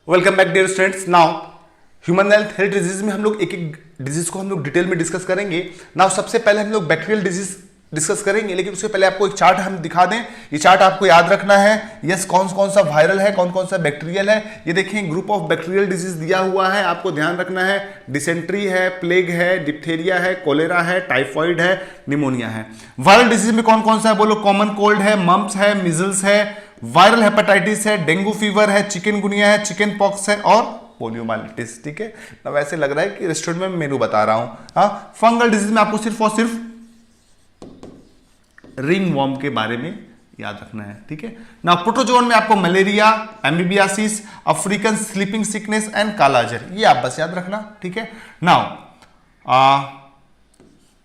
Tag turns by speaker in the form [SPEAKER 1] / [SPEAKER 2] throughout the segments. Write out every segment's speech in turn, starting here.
[SPEAKER 1] Welcome back dear students. Now human health disease में हम लोग एक एक डिजीज को हम लोग डिटेल में डिस्कस करेंगे। नाउ सबसे पहले हम लोग बैक्टीरियल डिजीज डिस्कस करेंगे, लेकिन उससे पहले आपको एक चार्ट हम दिखा दें। ये चार्ट आपको याद रखना है। यस, कौन कौन सा वायरल है, कौन कौन सा बैक्टीरियल है। ये देखें, ग्रुप ऑफ बैक्टीरियल डिजीज दिया हुआ है, आपको ध्यान रखना है। डिसेंट्री है, प्लेग है, डिप्थेरिया है, कोलेरा है, टाइफॉइड है, निमोनिया है। वायरल डिजीज में कौन कौन सा है बोलो? कॉमन कोल्ड है, मम्प्स है, मिजल्स है, वायरल हेपेटाइटिस है, डेंगू फीवर है, चिकनगुनिया है, चिकन पॉक्स है और पोलियोमाइलिटिस। ठीक है, ना वैसे लग रहा है कि रेस्टोरेंट में मेनू बता रहा हूं। हाँ, फंगल डिजीज में आपको सिर्फ और सिर्फ रिंग वॉर्म के बारे में याद रखना है। ठीक है ना। प्रोटोजोन में आपको malaria, amoebiasis, African sleeping sickness and kala-azar, ये आप बस याद रखना। ठीक है। नाउ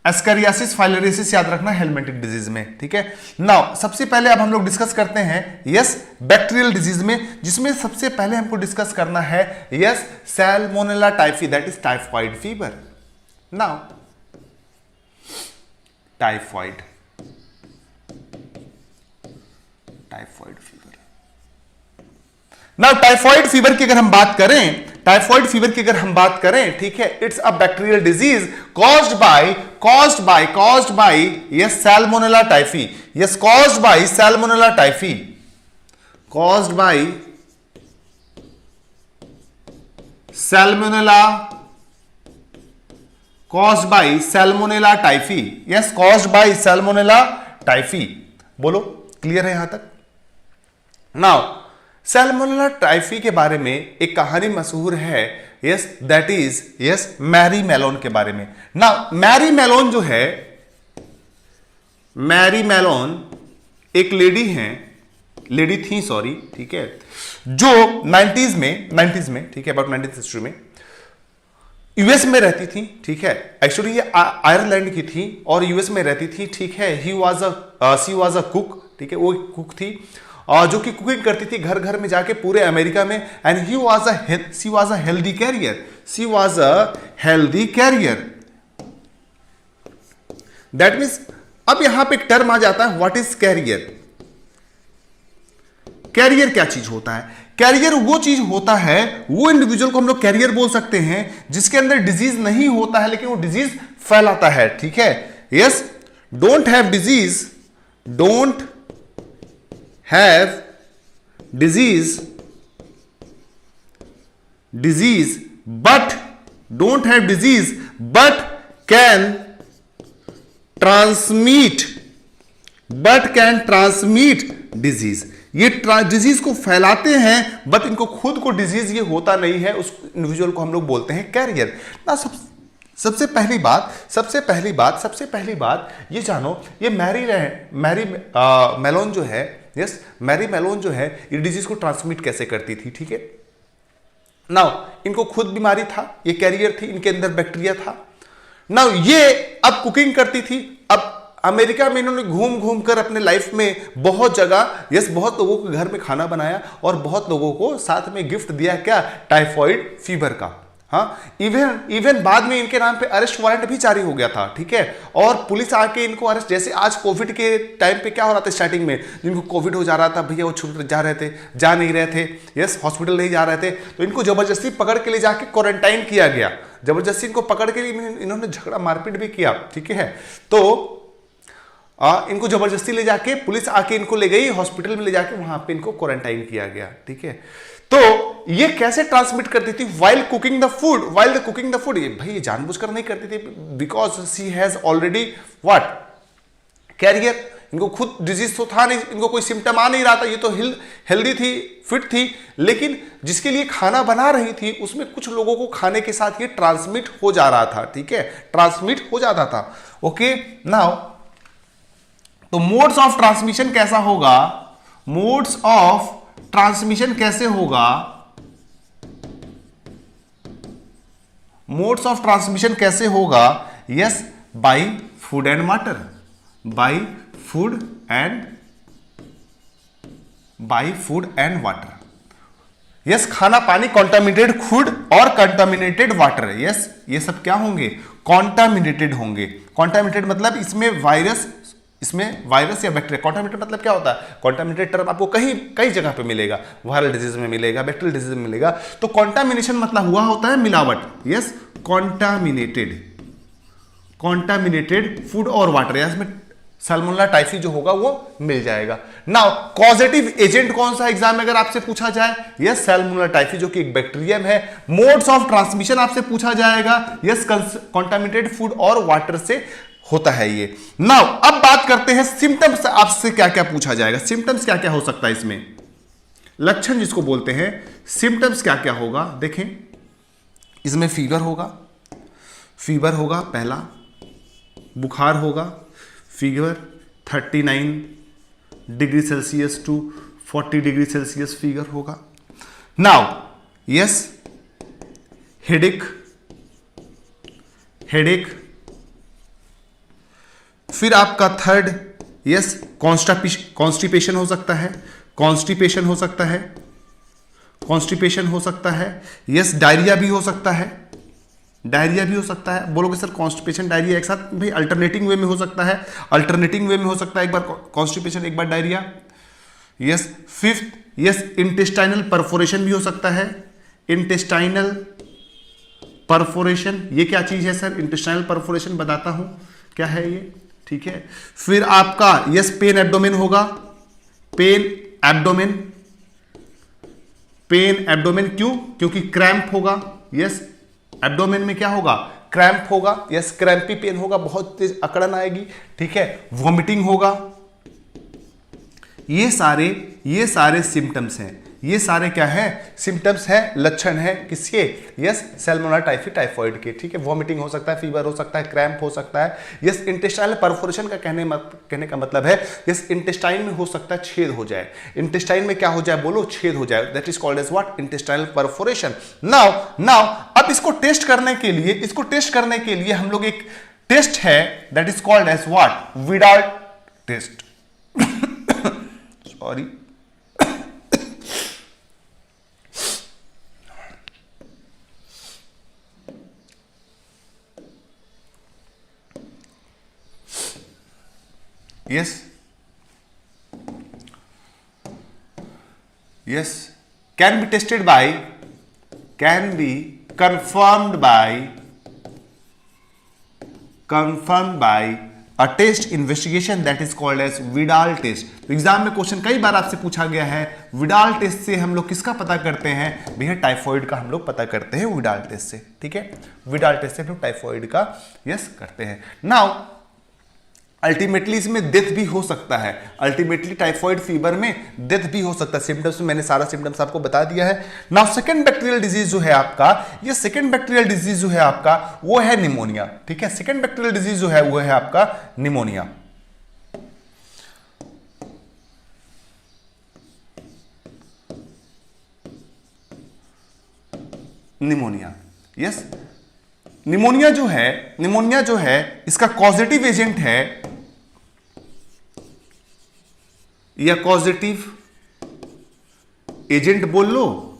[SPEAKER 1] एस्करियासिस, फाइलेरियासिस याद रखना हेलमेंटिक डिजीज में। ठीक है। नाउ सबसे पहले अब हम लोग डिस्कस करते हैं यस बैक्टीरियल डिजीज में, जिसमें सबसे पहले हमको डिस्कस करना है yes Salmonella typhi, that is typhoid fever. Now typhoid fever. Now typhoid fever की अगर हम बात करें, ठीक है, it's a bacterial disease caused by yes Salmonella typhi. Yes, caused by Salmonella typhi, caused by Salmonella typhi. Yes, caused by Salmonella typhi. बोलो, clear है यहां तक? नाउ सैल्मोनेला टाइफी के बारे में एक कहानी मशहूर है, yes that is yes Mary Mallon के बारे में। नाउ मैरी मेलोन जो है, मैरी मेलोन एक लेडी थी सॉरी, ठीक है, जो 90s में ठीक है, अबाउट 90th सेंचुरी में यूएस में रहती थी। ठीक है, एक्चुअली ये आयरलैंड की थी और यूएस में रहती थी। ठीक है, शी वाज अ कुक। ठीक है, वो कुक थी और जो कि कुकिंग करती थी घर घर में जाके पूरे अमेरिका में। And she was a healthy carrier. That means अब यहां पे एक टर्म आ जाता है, व्हाट इज कैरियर? कैरियर क्या चीज होता है? कैरियर वो चीज होता है, वो इंडिविजुअल को हम लोग कैरियर बोल सकते हैं जिसके अंदर डिजीज नहीं होता है लेकिन वो डिजीज फैलाता है। ठीक है, yes, don't have disease but can transmit disease। ये डिजीज को फैलाते हैं बट इनको खुद को डिजीज ये होता नहीं है, उस इंडिविजुअल को हम लोग बोलते हैं कैरियर। ना सबसे पहली बात ये जानो, ये मैरी मेलोन जो है, यस मैरी मेलोन जो है, ये डिजीज को ट्रांसमिट कैसे करती थी? ठीक है, नाउ इनको खुद बीमारी था, ये कैरियर थी, इनके अंदर बैक्टीरिया था। नाउ ये अब कुकिंग करती थी। अब अमेरिका में इन्होंने घूम घूम कर अपने लाइफ में बहुत जगह यस बहुत लोगों के घर में खाना बनाया और बहुत लोगों को साथ में गिफ्ट दिया, क्या? टाइफॉइड फीवर का। हाँ, इवन बाद में इनके नाम पे अरेस्ट वारंट भी जारी हो गया था। ठीक है, और पुलिस आके इनको अरेस्ट, जैसे आज कोविड के टाइम पे क्या हो रहा था, स्टार्टिंग में जिनको कोविड हो जा रहा था, भैया वो छूट जा नहीं रहे थे, यस हॉस्पिटल नहीं जा रहे थे, तो इनको जबरदस्ती पकड़ के ले जाके क्वारंटाइन किया गया। जबरदस्ती इनको पकड़ के इन्होंने झगड़ा मारपीट भी किया। ठीक है, तो इनको जबरदस्ती ले जाके पुलिस आके इनको ले गई हॉस्पिटल में, ले जाके वहां पे इनको क्वारंटाइन किया गया। ठीक है, तो ये कैसे ट्रांसमिट करती थी? While cooking the food. ये भाई ये जानबूझकर नहीं करती थी, because she has already what carrier. इनको खुद डिजीज तो था नहीं, इनको कोई सिम्टम आ नहीं रहा था, ये तो हेल्दी थी, फिट थी, लेकिन जिसके लिए खाना बना रही थी उसमें कुछ लोगों को खाने के साथ ये ट्रांसमिट हो जा रहा था। ठीक है, ट्रांसमिट हो जाता था। ओके, नाउ तो मोड्स ऑफ ट्रांसमिशन कैसा होगा? मोड्स ऑफ ट्रांसमिशन कैसे होगा? Yes, by food and water. Yes, खाना पानी, कॉन्टामिनेटेड फूड और कंटामिनेटेड वाटर। यस, ये सब क्या होंगे? कॉन्टामिनेटेड होंगे। कॉन्टामिनेटेड मतलब इसमें वायरस इसमें वायरस या बैक्टीरिया। कॉन्टामिनेटेड मतलब क्या होता है? कॉन्टामिनेटेड टर्म आपको कई जगह पे मिलेगा, वायरल डिजीज में मिलेगा, बैक्टीरियल डिजीज में मिलेगा। तो कॉन्टामिनेशन मतलब हुआ होता है मिलावट। यस, कॉन्टामिनेटेड फूड और वाटर, या इसमें सैल्मोनेला टाइफी जो होगा वो मिल जाएगा। नाउ कॉजेटिव एजेंट कौन सा एग्जाम में अगर आपसे पूछा जाए? यस, सैल्मोनेला टाइफी जो कि एक बैक्टीरियम है। मोड्स ऑफ ट्रांसमिशन आपसे पूछा जाएगा। यस, कॉन्टामिनेटेड फूड और वाटर से होता है ये। नाउ अब बात करते हैं सिम्टम्स, आपसे क्या क्या पूछा जाएगा, सिम्टम्स क्या क्या हो सकता है इसमें, लक्षण जिसको बोलते हैं, सिम्टम्स क्या क्या होगा। देखें, इसमें फीवर होगा पहला, बुखार होगा, fever 39 degree Celsius to 40 degree Celsius fever होगा। नाउ यस, हेडेक, फिर आपका थर्ड, यस, कॉन्स्टिपेशन हो सकता है, यस, डायरिया भी हो सकता है। बोलोगे सर कॉन्स्टिपेशन डायरिया एक साथ? भाई अल्टरनेटिंग वे में हो सकता है, एक बार कॉन्स्टिपेशन एक बार diarrhoea. Yes, fifth, yes, intestinal perforation भी हो सकता है। इंटेस्टाइनल परफोरेशन ये क्या चीज है सर? इंटेस्टाइनल परफोरेशन बताता हूं क्या है ये, ठीक है। फिर आपका यस, पेन एब्डोमेन होगा, पेन एब्डोमेन क्यों? क्योंकि क्रैम्प होगा। यस, एब्डोमेन में क्या होगा? क्रैम्प होगा। यस, क्रैम्पी पेन होगा, बहुत तेज अकड़न आएगी, ठीक है। वॉमिटिंग होगा। ये सारे सिम्टम्स हैं, ये सारे क्या है? सिम्टम्स है, लक्षण है किसके? यस, सैल्मोनेला टाइफी टाइफॉइड के, ठीक है। वॉमिटिंग हो सकता है, फीवर हो सकता है, क्रैम्प हो सकता है। यस, इंटेस्टाइनल परफोरेशन का कहने का मतलब है यस, इंटेस्टाइन में हो सकता है छेद हो जाए। इंटेस्टाइन में क्या हो जाए? बोलो, छेद हो जाए। That is called as what? Intestinal perforation. Now अब इसको टेस्ट करने के लिए हम लोग एक टेस्ट है, that is called as what? Widal test. Sorry, yes, can be confirmed by a test investigation that is called as Widal test. तो एग्जाम में क्वेश्चन कई बार आपसे पूछा गया है, विडाल टेस्ट से हम लोग किसका पता करते हैं? भैया टाइफॉइड का हम लोग पता करते हैं विडाल टेस्ट से, ठीक है। विडाल टेस्ट से हम लोग टाइफॉइड का यस करते हैं। नाउ अल्टीमेटली इसमें डेथ भी हो सकता है, अल्टीमेटली टाइफॉइड फीवर में डेथ भी हो सकता है। सिम्टम्स में मैंने सारा सिम्टम्स आपको बता दिया है। नाउ सेकंड बैक्टीरियल डिजीज जो है आपका, ये सेकंड बैक्टीरियल डिजीज जो है आपका वो है निमोनिया, ठीक है। सेकंड बैक्टीरियल डिजीज जो है वो है आपका निमोनिया। यस, निमोनिया जो है इसका कॉजेटिव एजेंट है या कॉजेटिव एजेंट बोल लो,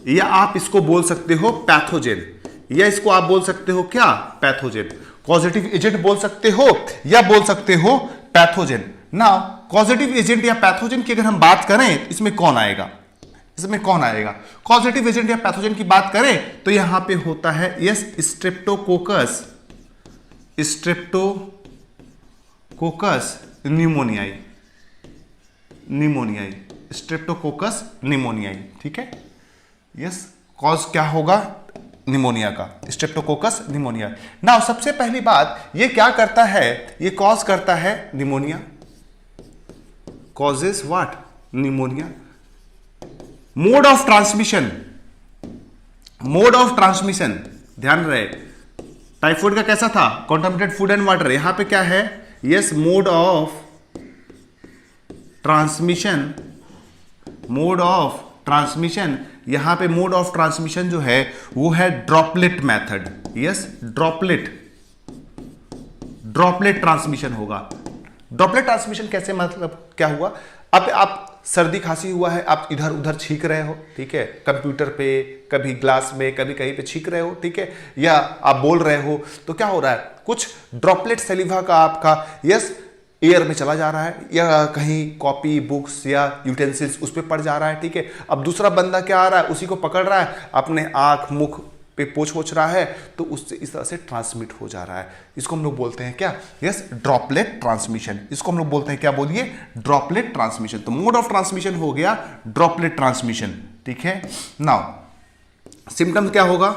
[SPEAKER 1] या आप इसको बोल सकते हो पैथोजेन, या इसको आप बोल सकते हो क्या? पैथोजेन। कॉजेटिव एजेंट बोल सकते हो या बोल सकते हो पैथोजेन। नाउ कॉजेटिव एजेंट या पैथोजेन की अगर हम बात करें, इसमें कौन आएगा? कॉजेटिव एजेंट या पैथोजेन की बात करें तो यहां पे होता है यस, स्ट्रेप्टोकोकस स्ट्रेप्टोकोकस निमोनियाई, ठीक है। यस, कॉज क्या होगा निमोनिया का? Streptococcus pneumonia. नाउ सबसे पहली बात, ये क्या करता है? ये कॉज करता है pneumonia, causes what? Pneumonia. Mode of transmission ध्यान रहे, टाइफॉइड का कैसा था? Contaminated food and water. यहां पे क्या है? Yes, mode of transmission. यहां पे मोड ऑफ ट्रांसमिशन जो है वो है droplet method. Yes, droplet transmission होगा। ड्रॉपलेट ट्रांसमिशन कैसे, मतलब क्या हुआ? अब आप सर्दी खांसी हुआ है, आप इधर उधर छींक रहे हो, ठीक है, कंप्यूटर पे, कभी ग्लास में, कभी कहीं पे छींक रहे हो, ठीक है, या आप बोल रहे हो, तो क्या हो रहा है? कुछ ड्रॉपलेट सलीवा का आपका यस एयर में चला जा रहा है या कहीं कॉपी बुक्स या यूटेंसिल्स उस पर पड़ जा रहा है, ठीक है। अब दूसरा बंदा क्या आ रहा है, उसी को पकड़ रहा है, अपने आंख मुख पे पोंछ रहा है, तो उससे इस तरह से ट्रांसमिट हो जा रहा है। इसको हम लोग बोलते हैं क्या, यस, ड्रॉपलेट ट्रांसमिशन। इसको हम लोग बोलते हैं क्या, बोलिए, ड्रॉपलेट ट्रांसमिशन। तो मोड ऑफ ट्रांसमिशन हो गया ड्रॉपलेट ट्रांसमिशन, ठीक है। नाउ सिम्टम्स क्या होगा,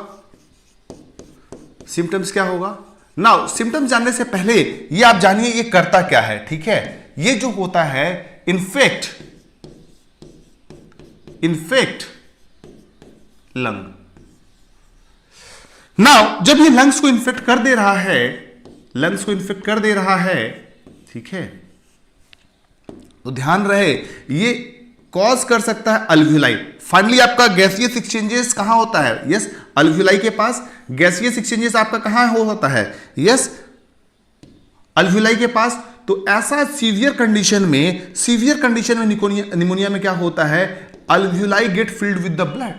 [SPEAKER 1] सिम्टम्स क्या होगा। नाउ सिम्टम्स जानने से पहले ये आप जानिए ये करता क्या है, ठीक है। ये जो होता है इन्फेक्ट लंग। नाउ जब ये लंग्स को इन्फेक्ट कर दे रहा है, लंग्स को इन्फेक्ट कर दे रहा है, ठीक है, तो ध्यान रहे ये कॉज कर सकता है अल्वियोलाई। फाइनली आपका गैसियस एक्सचेंजेस कहां होता है, यस, अल्वियोलाई के पास गैसियस एक्सचेंजेस आपका कहां होता है, यस, अल्वियोलाई के पास। तो ऐसा सीवियर कंडीशन में निमोनिया में क्या होता है, alveoli get filled with the blood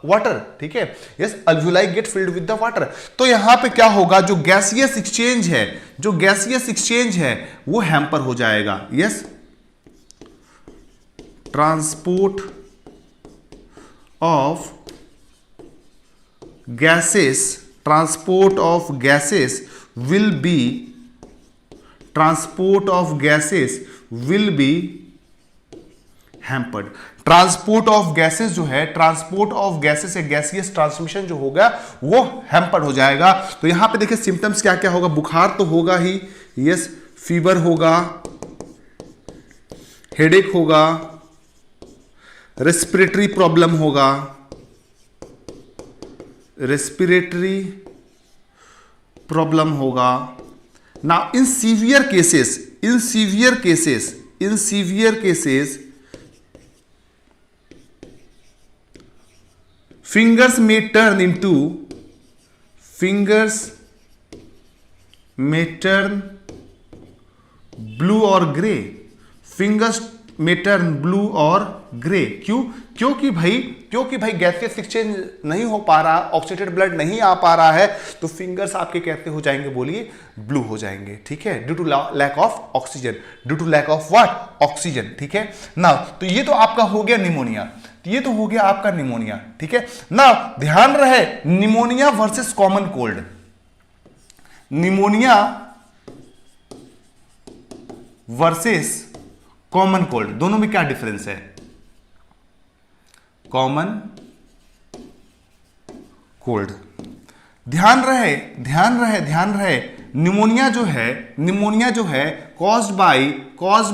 [SPEAKER 1] water, ठीक है, yes, alveoli get filled with the water. तो यहां पे क्या होगा, जो गैसियस एक्सचेंज है वो हैम्पर हो जाएगा, yes. Transport of gases will be hampered. Transport of gases जो है, ट्रांसपोर्ट ऑफ गैसेस या गैसियस ट्रांसमिशन जो होगा वो हैम्पर्ड हो जाएगा। तो यहां पे देखिए सिम्टम्स क्या क्या होगा, बुखार तो होगा ही, यस, फीवर होगा, हेडेक होगा, रेस्पिरेटरी प्रॉब्लम होगा, ना in severe cases fingers may turn blue or gray, fingers may turn blue or gray। क्यों, क्योंकि भाई गैसियस एक्सचेंज नहीं हो पा रहा, ऑक्सीडेटेड ब्लड नहीं आ पा रहा है, तो फिंगर्स आपके कैसे हो जाएंगे, बोलिए, ब्लू हो जाएंगे, ठीक है, due to lack of oxygen, due to lack of what, oxygen, ठीक है ना। तो ये तो आपका हो गया निमोनिया, ये तो हो गया आपका निमोनिया, ठीक है ना। ध्यान रहे pneumonia versus common cold, pneumonia versus common cold, दोनों में क्या डिफरेंस है, कॉमन कोल्ड। ध्यान रहे निमोनिया जो है caused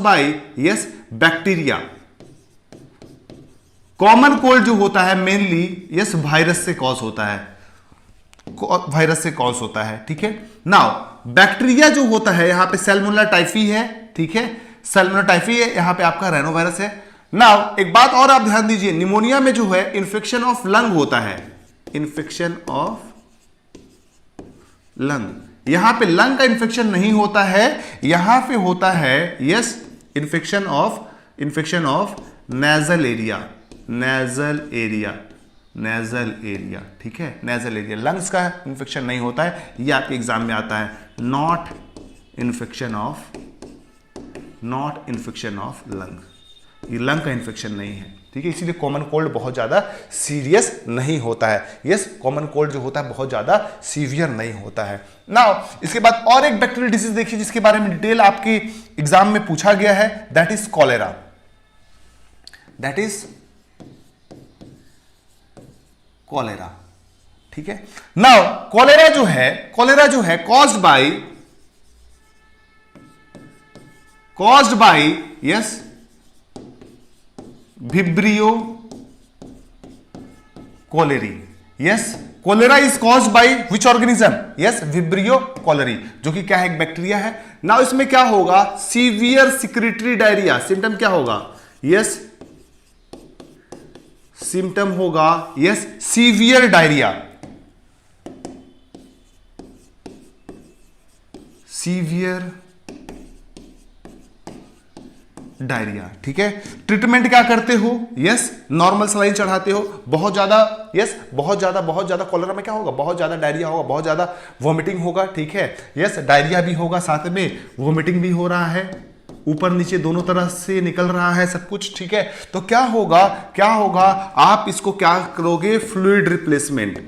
[SPEAKER 1] by yes bacteria. Common cold जो होता है मेनली यस वायरस से कॉज होता है, ठीक है। नाउ बैक्टीरिया जो होता है यहां पे सैल्मोनेला टाइफी है, ठीक है, सैल्मोनेला टाइफी है, यहां पे आपका रेनोवायरस है। नाउ एक बात और आप ध्यान दीजिए, निमोनिया में जो है इन्फेक्शन ऑफ लंग होता है, इन्फेक्शन ऑफ लंग। यहां पे लंग का इन्फेक्शन नहीं होता है, यहां पे होता है yes infection of nasal area, ठीक है, नेजल एरिया। लंग्स का इन्फेक्शन नहीं होता है, ये आपके एग्जाम में आता है, नॉट इन्फेक्शन ऑफ लंग, ये लंग का इन्फेक्शन नहीं है, ठीक है। इसीलिए कॉमन कोल्ड बहुत ज्यादा सीरियस नहीं होता है, यस, कॉमन कोल्ड जो होता है बहुत ज्यादा सीवियर नहीं होता है। नाउ इसके बाद और एक बैक्टीरियल डिजीज देखिए जिसके बारे में डिटेल आपके एग्जाम में पूछा गया है, दैट इज कॉलेरा, ठीक है। नाउ कॉलेरा जो है caused by yes Vibrio cholerae, yes, cholera is caused by which organism, yes, Vibrio cholerae, जो कि क्या है, एक बैक्टीरिया है। नाउ इसमें क्या होगा, सीवियर सिक्रेटरी डायरिया, सिम्टम क्या होगा, यस, सिम्टम होगा यस सीवियर डायरिया, डायरिया, ठीक है। ट्रीटमेंट क्या करते हो? यस, नॉर्मल सलाइन चढ़ाते हो। बहुत ज्यादा, यस, बहुत ज्यादा कॉलरा में क्या होगा? बहुत ज्यादा डायरिया होगा, बहुत ज्यादा वॉमिटिंग होगा, ठीक है। यस, डायरिया भी होगा, साथ में वॉमिटिंग भी हो रहा है, ऊपर नीचे दोनों तरह से निकल रहा है सब कुछ, ठीक है। तो क्या होगा, आप इसको क्या करोगे? फ्लूइड रिप्लेसमेंट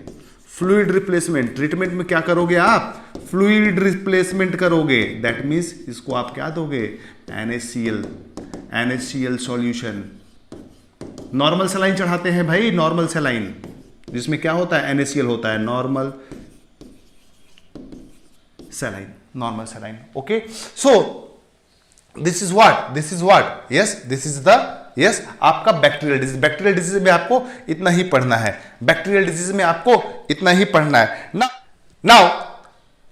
[SPEAKER 1] ट्रीटमेंट में क्या करोगे आप? फ्लूइड रिप्लेसमेंट करोगे। दैट मीन्स इसको आप क्या दोगे? NaCl solution. नॉर्मल सलाइन चढ़ाते हैं भाई, नॉर्मल सलाइन जिसमें क्या होता है? NaCl होता है, normal saline. Okay, so this is what yes आपका बैक्टीरियल डिजीज में आपको इतना ही पढ़ना है।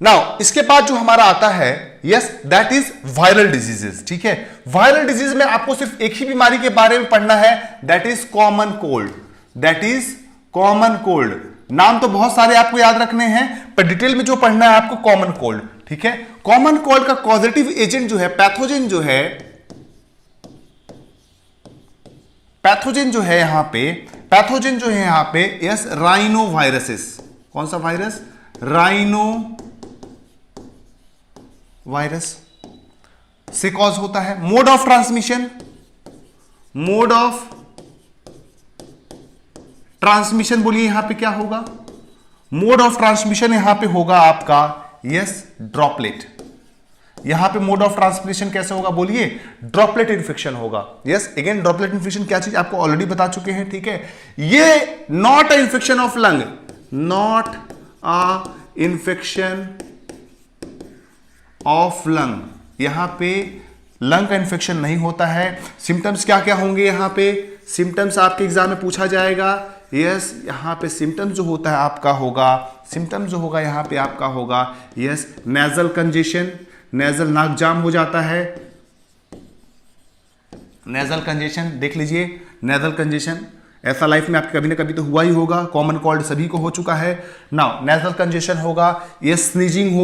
[SPEAKER 1] नाउ इसके बाद जो हमारा आता है, yes, that is viral diseases, ठीक है। वायरल डिजीज में आपको सिर्फ एक ही बीमारी के बारे में पढ़ना है, दैट इज कॉमन कोल्ड। नाम तो बहुत सारे आपको याद रखने हैं, पर डिटेल में जो पढ़ना है आपको कॉमन कोल्ड, ठीक है। कॉमन कोल्ड का कॉजेटिव एजेंट जो है, पैथोजन जो है यहां पे यस, राइनो वायरसेस। कौन सा वायरस? राइनो वायरस से कॉज होता है। मोड ऑफ ट्रांसमिशन बोलिए यहां पे क्या होगा? मोड ऑफ ट्रांसमिशन यहां पे होगा आपका यस, ड्रॉपलेट। यहां पे मोड ऑफ ट्रांसमिशन कैसे होगा बोलिए? ड्रॉपलेट इन्फेक्शन होगा। यस, अगेन ड्रॉपलेट इन्फेक्शन क्या चीज आपको ऑलरेडी बता चुके हैं, ठीक है। ये not a infection of lung, यहां पे लंग का इन्फेक्शन नहीं होता है। सिम्टम्स क्या क्या होंगे यहां पे? सिम्टम्स आपके एग्जाम में पूछा जाएगा। यस, यहां पे सिम्टम्स जो होता है आपका होगा, यहां पे आपका होगा यस, नेजल कंजेशन, नेजल नाक जाम हो जाता है। नेजल कंजेशन देख लीजिए, नेजल कंजेशन ऐसा लाइफ में आपके कभी ना कभी तो हुआ ही होगा, कॉमन कोल्ड सभी को हो चुका है। नाउ नेजल कंजेशन होगा, यस, स्नीजिंग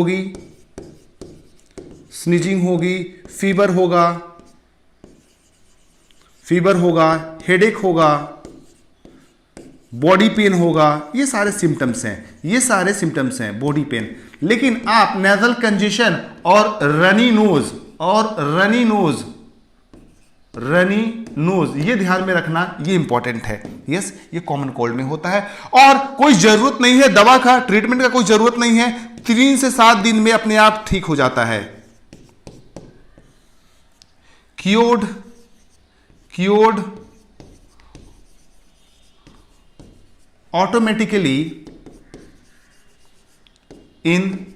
[SPEAKER 1] होगी, फीवर होगा, हेडेक होगा, बॉडी पेन होगा। ये सारे सिम्टम्स हैं बॉडी पेन। लेकिन आप नेजल कंजेशन और रनी नोज ये ध्यान में रखना, ये इंपॉर्टेंट है। यस, ये कॉमन कोल्ड में होता है और कोई जरूरत नहीं है दवा का, ट्रीटमेंट का कोई जरूरत नहीं है। 3 से 7 दिन में अपने आप ठीक हो जाता है। Cured automatically in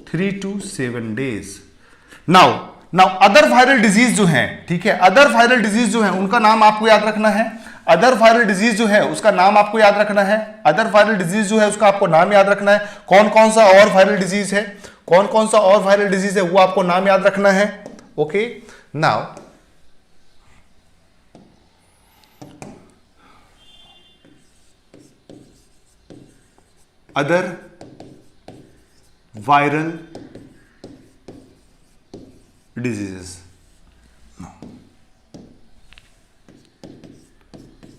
[SPEAKER 1] 3 to 7 days। Now other viral disease जो है, ठीक है, अदर वायरल डिजीज जो है उनका नाम आपको याद रखना है। अदर वायरल डिजीज जो है उसका नाम आपको याद रखना है। कौन कौन सा और वायरल डिजीज है वो आपको नाम याद रखना है। Okay, now other viral diseases,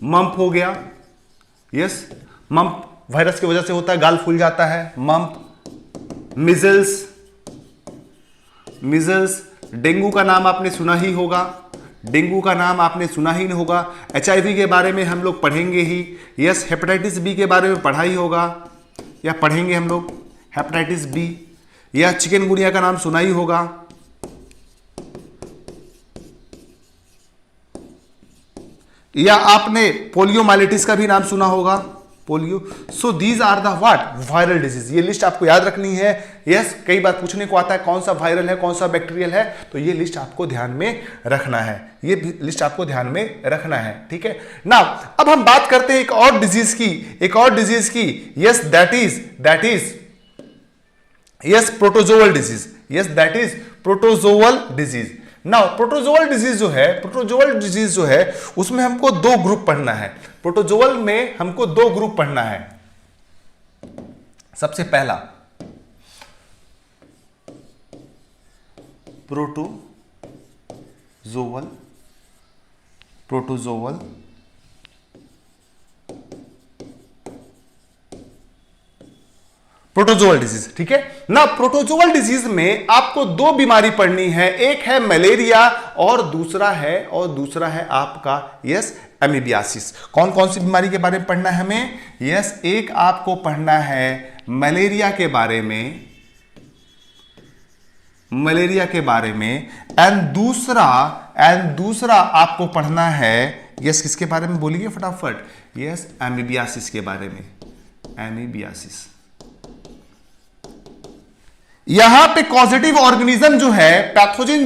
[SPEAKER 1] mump हो गया। यस, मम्प वायरस की वजह से होता है, गाल फूल जाता है, मम्प। मिजल्स, डेंगू का नाम आपने सुना ही नहीं होगा। HIV के बारे में हम लोग पढ़ेंगे ही। यस, हेपेटाइटिस बी के बारे में पढ़ा ही होगा या पढ़ेंगे हम लोग, हेपेटाइटिस बी। या चिकनगुनिया का नाम सुना ही होगा। या आपने पोलियोमाइलिटिस का भी नाम सुना होगा, polio. So these are the what? Viral disease. ये लिस्ट आपको याद रखनी है। यस, कई बार पूछने को आता है कौन सा वायरल है, कौन सा बैक्टीरियल है, तो ये लिस्ट आपको ध्यान में रखना है, ठीक है ना। अब हम बात करते हैं एक और डिजीज की। Yes, that is yes, protozoal disease. Now protozoal disease जो है उसमें हमको 2 ग्रुप पढ़ना है। प्रोटोजोअल में हमको 2 ग्रुप पढ़ना है। सबसे पहला प्रोटोजोअल प्रोटोजोवल डिजीज, ठीक है ना। प्रोटोजोवल डिजीज में आपको दो बीमारी पढ़नी है, एक है मलेरिया और दूसरा है आपका यस एमीबियासिस। कौन कौन सी बीमारी के बारे में पढ़ना है हमें? यस, एक आपको पढ़ना है मलेरिया के बारे में, एंड दूसरा आपको पढ़ना है यस किसके बारे में बोलिए फटाफट? यस एमीबियासिस के बारे में, एमीबियासिस। यहां पे कॉजेटिव ऑर्गेनिज्म जो है, पैथोजन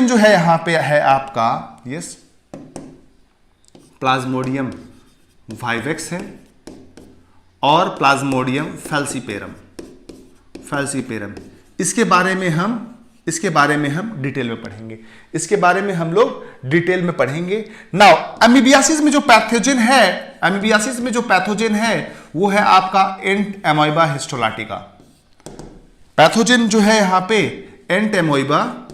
[SPEAKER 1] जो है यहां पे है आपका यस प्लाज्मोडियम वाइवेक्स है और प्लाज्मोडियम फैल्सीपेरम। इसके बारे में हम डिटेल में पढ़ेंगे, इसके बारे में हम लोग डिटेल में पढ़ेंगे। नाउ एमीबियासिस में जो पैथोजन है वो है आपका एंट एमोइबा हिस्टोलाटिका। पैथोजन जो है यहां पे एंट एमोइबा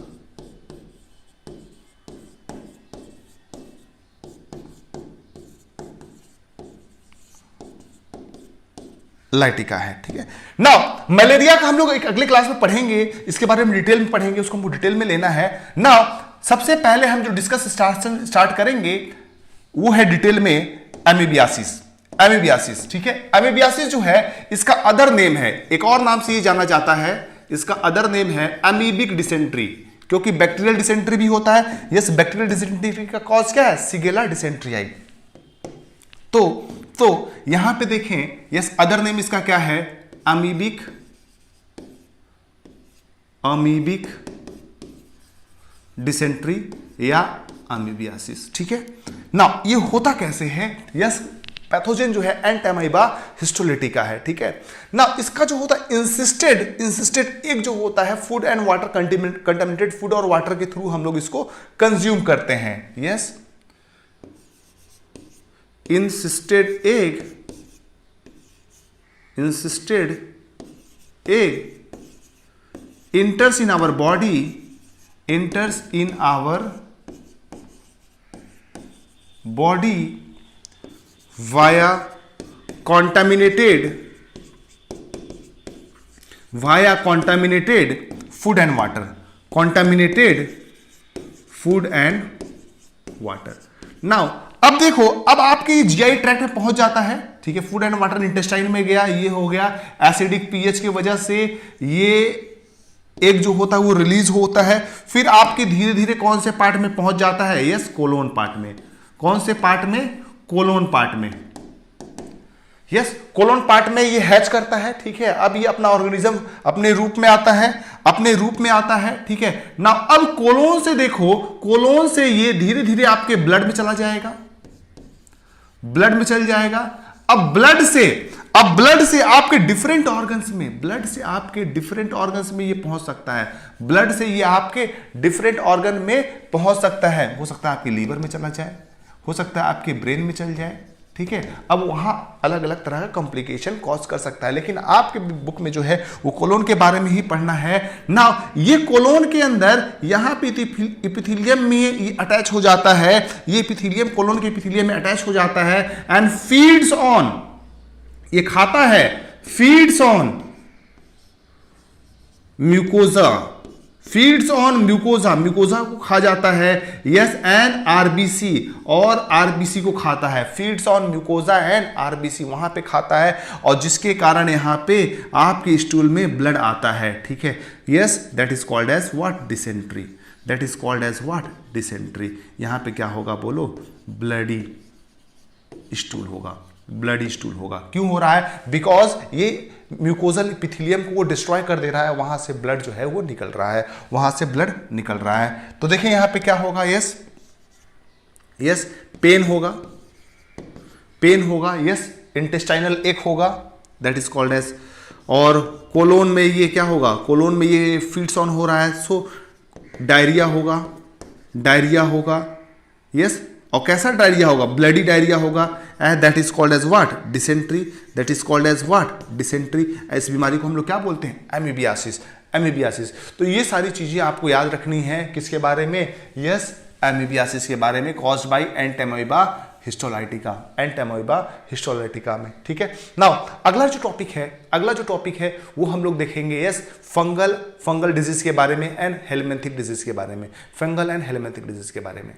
[SPEAKER 1] लाइटिका है, ठीक है। नाउ मलेरिया का हम लोग एक अगले क्लास में पढ़ेंगे, इसके बारे में डिटेल में पढ़ेंगे, उसको हमको डिटेल में लेना है। नाउ सबसे पहले हम जो डिस्कस स्टार्ट करेंगे वो है डिटेल में एमीबियासिस, ठीक है। एमीबियासिस जो है इसका अदर नेम है, एक और नाम से ये जाना जाता है, इसका अदर नेम है अमीबिक डिसेंट्री, क्योंकि बैक्टीरियल डिसेंट्री भी होता है। यस, बैक्टीरियल डिसेंट्री का कॉज क्या है? सिगेला डिसेंट्रियाई। तो यहां पे देखें, यस अदर नेम इसका क्या है? अमीबिक डिसेंट्री या अमीबियासिस, ठीक है ना। ये होता कैसे है? यस पैथोजन जो है एंट एमोइबा हिस्टोलिटिका है, ठीक है ना। इसका जो होता है इंसिस्टेड एक जो होता है food and water contaminated food और वाटर के थ्रू हम लोग इसको कंज्यूम करते हैं। Yes, insisted egg enters in our body via contaminated food and water, now अब देखो, अब आपके जीआई ट्रैक्ट में पहुंच जाता है, ठीक है। फूड एंड वाटर इंटेस्टाइन में गया, ये हो गया एसिडिक पीएच की वजह से ये एक जो होता है वो रिलीज होता है। फिर आपके धीरे धीरे कौन से पार्ट में पहुंच जाता है? यस कोलोन पार्ट में। कौन से पार्ट में? कोलोन पार्ट में। यस कोलोन पार्ट में ये हैच करता है, ठीक है। अब ये अपना ऑर्गेनिज्म अपने रूप में आता है, ठीक है ना। अब कोलोन से देखो, कोलोन से ये धीरे धीरे आपके ब्लड में चला जाएगा, ब्लड में चल जाएगा। अब ब्लड से आपके डिफरेंट ऑर्गन्स में ये पहुंच सकता है, ब्लड से ये आपके डिफरेंट ऑर्गन में पहुंच सकता है। हो सकता है आपके लीवर में चला जाए, हो सकता है आपके ब्रेन में चल जाए, ठीक है। अब वहां अलग अलग तरह का कॉम्प्लिकेशन कॉज कर सकता है, लेकिन आपके बुक में जो है वो कोलोन के बारे में ही पढ़ना है ना। ये कोलोन के अंदर यहां पे एपिथेलियम में ये अटैच हो जाता है, ये एपिथेलियम कोलोन के एपिथेलियम में अटैच हो जाता है एंड फीड्स ऑन, ये खाता है, फीड्स ऑन म्यूकोजा को खा जाता है। यस एंड आरबीसी, और आरबीसी को खाता है। Feeds on mucosa and RBC, वहां पे खाता है, और जिसके कारण यहां पे आपके स्टूल में ब्लड आता है, ठीक है। Yes that is called as what? Dysentery. यहां पे क्या होगा बोलो? ब्लडी स्टूल होगा। क्यों हो रहा है? बिकॉज ये म्यूकोजल एपिथेलियम को वो डिस्ट्रॉय कर दे रहा है, वहां से ब्लड जो है वो निकल रहा है, तो देखिए यहां पे क्या होगा? यस पेन होगा, यस इंटेस्टाइनल एक होगा, दैट इज कॉल्ड एज, और कोलोन में ये क्या होगा? कोलोन में ये फीड्स ऑन हो रहा है, सो डायरिया होगा, यस। और कैसा डायरिया होगा? ब्लडी डायरिया होगा, and that is called as what? Dysentery. इस बीमारी को हम लोग क्या बोलते हैं? एमीबियासिस। एमीबियासिस। तो ये सारी चीजें आपको याद रखनी है किसके बारे में, यस एमीबियासिस के बारे में, कॉज्ड बाय एंटेमोइबा हिस्टोलाइटिका में, ठीक है। नाउ अगला जो टॉपिक है वो हम लोग देखेंगे यस फंगल डिजीज के बारे में एंड हेलमिंथिक डिजीज के बारे में, फंगल एंड हेलमिंथिक डिजीज के बारे में।